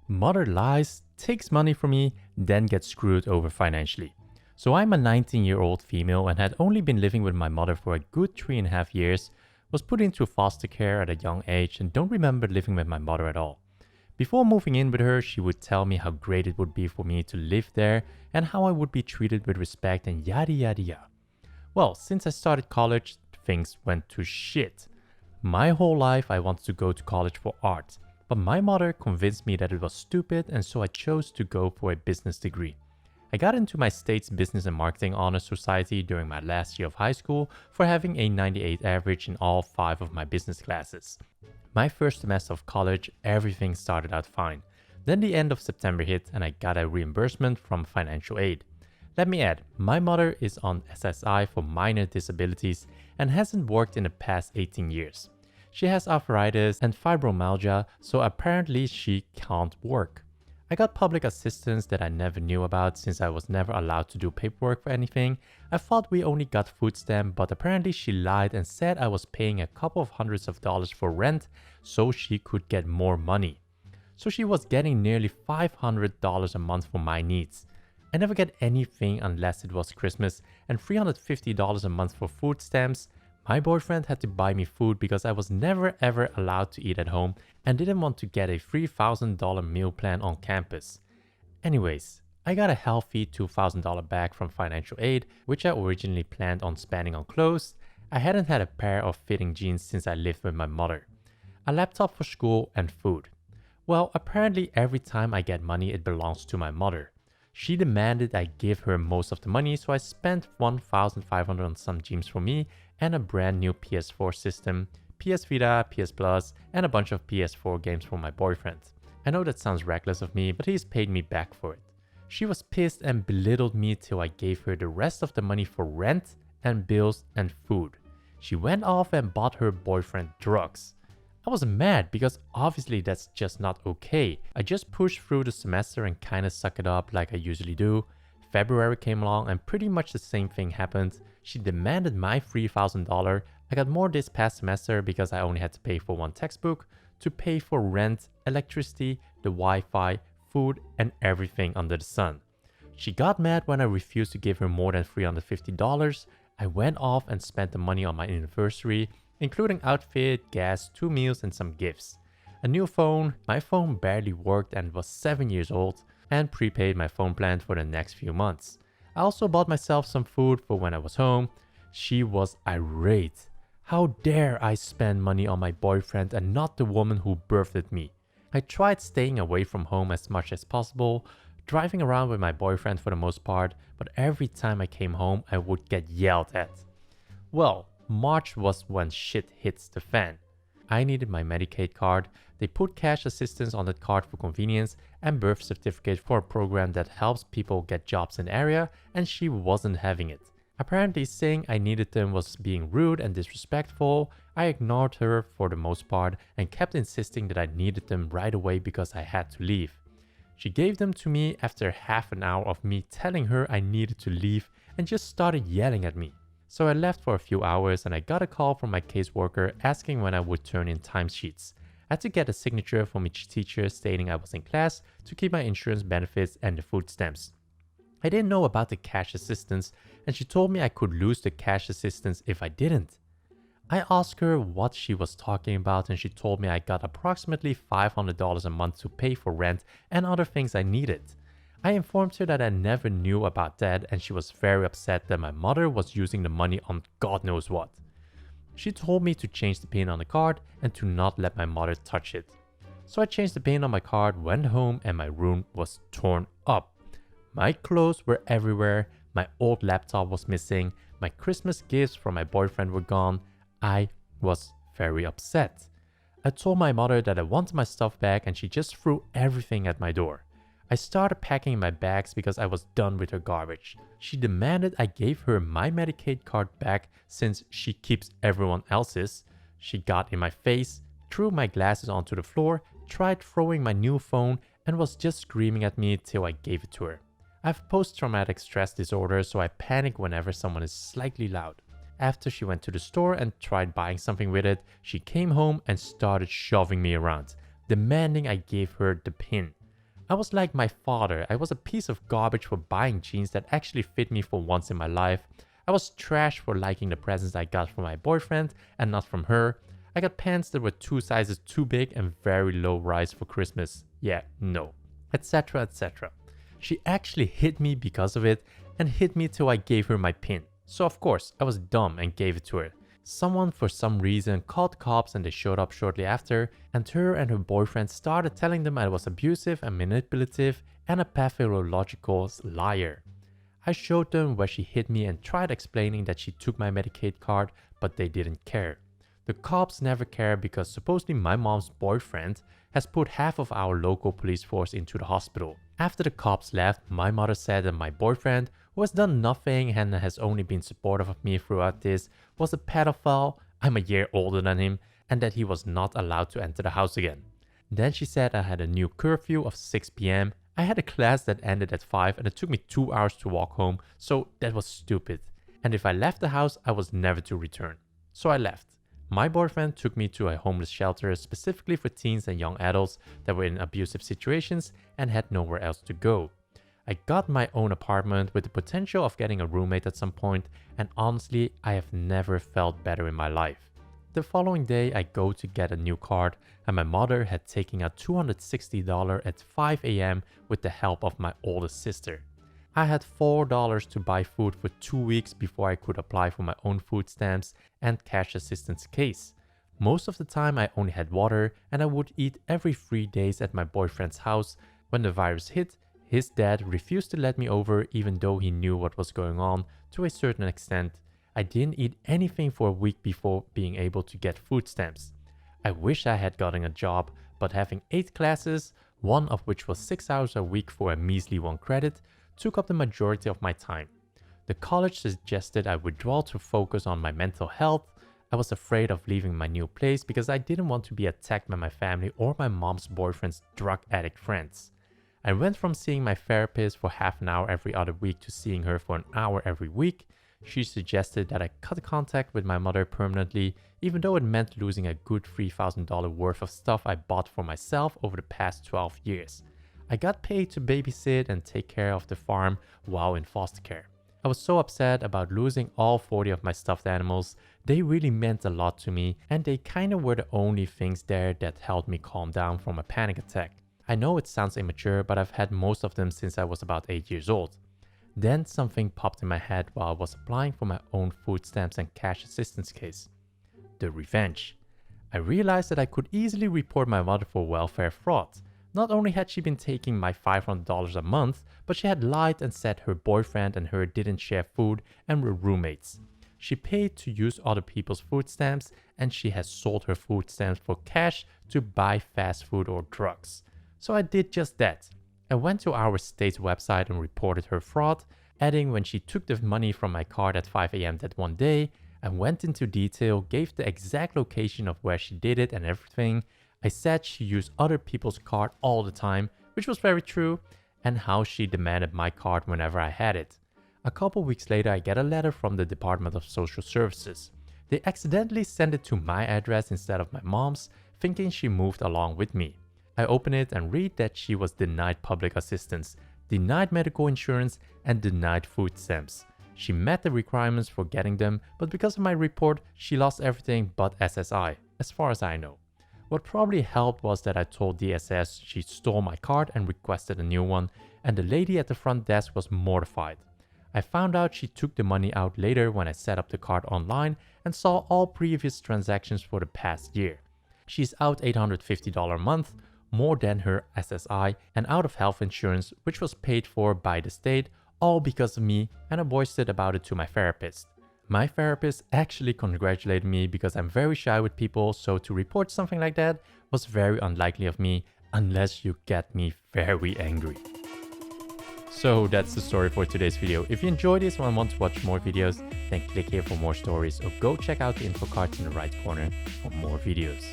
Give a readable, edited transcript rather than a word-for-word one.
Mother lies, takes money from me, then gets screwed over financially. So I'm a 19-year-old female and had only been living with my mother for a good 3.5 years, was put into foster care at a young age and don't remember living with my mother at all. Before moving in with her, she would tell me how great it would be for me to live there and how I would be treated with respect and yada yada yada. Well, since I started college, things went to shit. My whole life I wanted to go to college for art, but my mother convinced me that it was stupid and so I chose to go for a business degree. I got into my state's Business and Marketing Honor Society during my last year of high school for having a 98 average in all 5 of my business classes. My first semester of college, everything started out fine. Then the end of September hit and I got a reimbursement from financial aid. Let me add, my mother is on SSI for minor disabilities and hasn't worked in the past 18 years. She has arthritis and fibromyalgia, so apparently she can't work. I got public assistance that I never knew about since I was never allowed to do paperwork for anything. I thought we only got food stamp, but apparently she lied and said I was paying a couple of hundreds of dollars for rent so she could get more money. So she was getting nearly $500 a month for my needs. I never get anything unless it was Christmas and $350 a month for food stamps. My boyfriend had to buy me food because I was never ever allowed to eat at home and didn't want to get a $3,000 meal plan on campus. Anyways, I got a healthy $2,000 back from financial aid, which I originally planned on spending on clothes. I hadn't had a pair of fitting jeans since I lived with my mother. A laptop for school and food. Well, apparently every time I get money it belongs to my mother. She demanded I give her most of the money, so I spent $1,500 on some jeans for me and a brand new PS4 system, PS Vita, PS Plus, and a bunch of PS4 games for my boyfriend. I know that sounds reckless of me, but he's paid me back for it. She was pissed and belittled me till I gave her the rest of the money for rent and bills and food. She went off and bought her boyfriend drugs. I was mad because obviously that's just not okay. I just pushed through the semester and kinda suck it up like I usually do. February came along and pretty much the same thing happened. She demanded my $3,000. I got more this past semester because I only had to pay for one textbook, to pay for rent, electricity, the Wi-Fi, food, and everything under the sun. She got mad when I refused to give her more than $350. I went off and spent the money on my anniversary, including outfit, gas, 2 meals, and some gifts. A new phone, my phone barely worked and was 7 years old, and prepaid my phone plan for the next few months. I also bought myself some food for when I was home. She was irate. How dare I spend money on my boyfriend and not the woman who birthed me? I tried staying away from home as much as possible, driving around with my boyfriend for the most part, but every time I came home I would get yelled at. Well, March was when shit hits the fan. I needed my Medicaid card. They put cash assistance on that card for convenience and birth certificate for a program that helps people get jobs in the area, and she wasn't having it. Apparently saying I needed them was being rude and disrespectful. I ignored her for the most part and kept insisting that I needed them right away because I had to leave. She gave them to me after half an hour of me telling her I needed to leave and just started yelling at me. So I left for a few hours and I got a call from my caseworker asking when I would turn in timesheets. I had to get a signature from each teacher stating I was in class to keep my insurance benefits and the food stamps. I didn't know about the cash assistance and she told me I could lose the cash assistance if I didn't. I asked her what she was talking about and she told me I got approximately $500 a month to pay for rent and other things I needed. I informed her that I never knew about that and she was very upset that my mother was using the money on God knows what. She told me to change the pin on the card and to not let my mother touch it. So I changed the pin on my card, went home, and my room was torn up. My clothes were everywhere, my old laptop was missing, my Christmas gifts from my boyfriend were gone. I was very upset. I told my mother that I wanted my stuff back and she just threw everything at my door. I started packing my bags because I was done with her garbage. She demanded I gave her my Medicaid card back since she keeps everyone else's. She got in my face, threw my glasses onto the floor, tried throwing my new phone, and was just screaming at me till I gave it to her. I have post-traumatic stress disorder, so I panic whenever someone is slightly loud. After she went to the store and tried buying something with it, she came home and started shoving me around, demanding I gave her the pin. I was like my father. I was a piece of garbage for buying jeans that actually fit me for once in my life. I was trash for liking the presents I got from my boyfriend and not from her. I got pants that were 2 sizes too big and very low rise for Christmas. Yeah, no. Etc, etc. She actually hit me because of it and hit me till I gave her my pin. So of course, I was dumb and gave it to her. Someone for some reason called cops and they showed up shortly after, and her and her boyfriend started telling them I was abusive and manipulative and a pathological liar. I showed them where she hit me and tried explaining that she took my Medicaid card, but they didn't care. The cops never care because supposedly my mom's boyfriend has put half of our local police force into the hospital. After the cops left, my mother said that my boyfriend, who has done nothing and has only been supportive of me throughout this, was a pedophile, I'm a year older than him, and that he was not allowed to enter the house again. Then she said I had a new curfew of 6 p.m. I had a class that ended at 5 and it took me 2 hours to walk home, so that was stupid. And if I left the house, I was never to return. So I left. My boyfriend took me to a homeless shelter specifically for teens and young adults that were in abusive situations and had nowhere else to go. I got my own apartment with the potential of getting a roommate at some point, and honestly, I have never felt better in my life. The following day, I go to get a new card and my mother had taken out $260 at 5 a.m. with the help of my oldest sister. I had $4 to buy food for 2 weeks before I could apply for my own food stamps and cash assistance case. Most of the time I only had water and I would eat every 3 days at my boyfriend's house. When the virus hit, his dad refused to let me over even though he knew what was going on to a certain extent. I didn't eat anything for a week before being able to get food stamps. I wish I had gotten a job, but having 8 classes, one of which was 6 hours a week for a measly 1 credit, took up the majority of my time. The college suggested I withdraw to focus on my mental health. I was afraid of leaving my new place because I didn't want to be attacked by my family or my mom's boyfriend's drug addict friends. I went from seeing my therapist for half an hour every other week to seeing her for an hour every week. She suggested that I cut contact with my mother permanently, even though it meant losing a good $3,000 worth of stuff I bought for myself over the past 12 years. I got paid to babysit and take care of the farm while in foster care. I was so upset about losing all 40 of my stuffed animals. They really meant a lot to me, and they kinda were the only things there that helped me calm down from a panic attack. I know it sounds immature, but I've had most of them since I was about 8 years old. Then something popped in my head while I was applying for my own food stamps and cash assistance case. The revenge. I realized that I could easily report my mother for welfare fraud. Not only had she been taking my $500 a month, but she had lied and said her boyfriend and her didn't share food and were roommates. She paid to use other people's food stamps, and she has sold her food stamps for cash to buy fast food or drugs. So I did just that. I went to our state's website and reported her fraud, adding when she took the money from my card at 5 a.m. that one day. I went into detail, gave the exact location of where she did it and everything. I said she used other people's card all the time, which was very true, and how she demanded my card whenever I had it. A couple weeks later, I get a letter from the Department of Social Services. They accidentally sent it to my address instead of my mom's, thinking she moved along with me. I open it and read that she was denied public assistance, denied medical insurance, and denied food stamps. She met the requirements for getting them, but because of my report, she lost everything but SSI, as far as I know. What probably helped was that I told DSS she stole my card and requested a new one, and the lady at the front desk was mortified. I found out she took the money out later when I set up the card online and saw all previous transactions for the past year. She's out $850 a month, more than her SSI, and out of health insurance, which was paid for by the state, all because of me, and I voiced it about it to my therapist. My therapist actually congratulated me because I'm very shy with people, so to report something like that was very unlikely of me unless you get me very angry. So that's the story for today's video. If you enjoyed this and want to watch more videos, then click here for more stories or go check out the info cards in the right corner for more videos.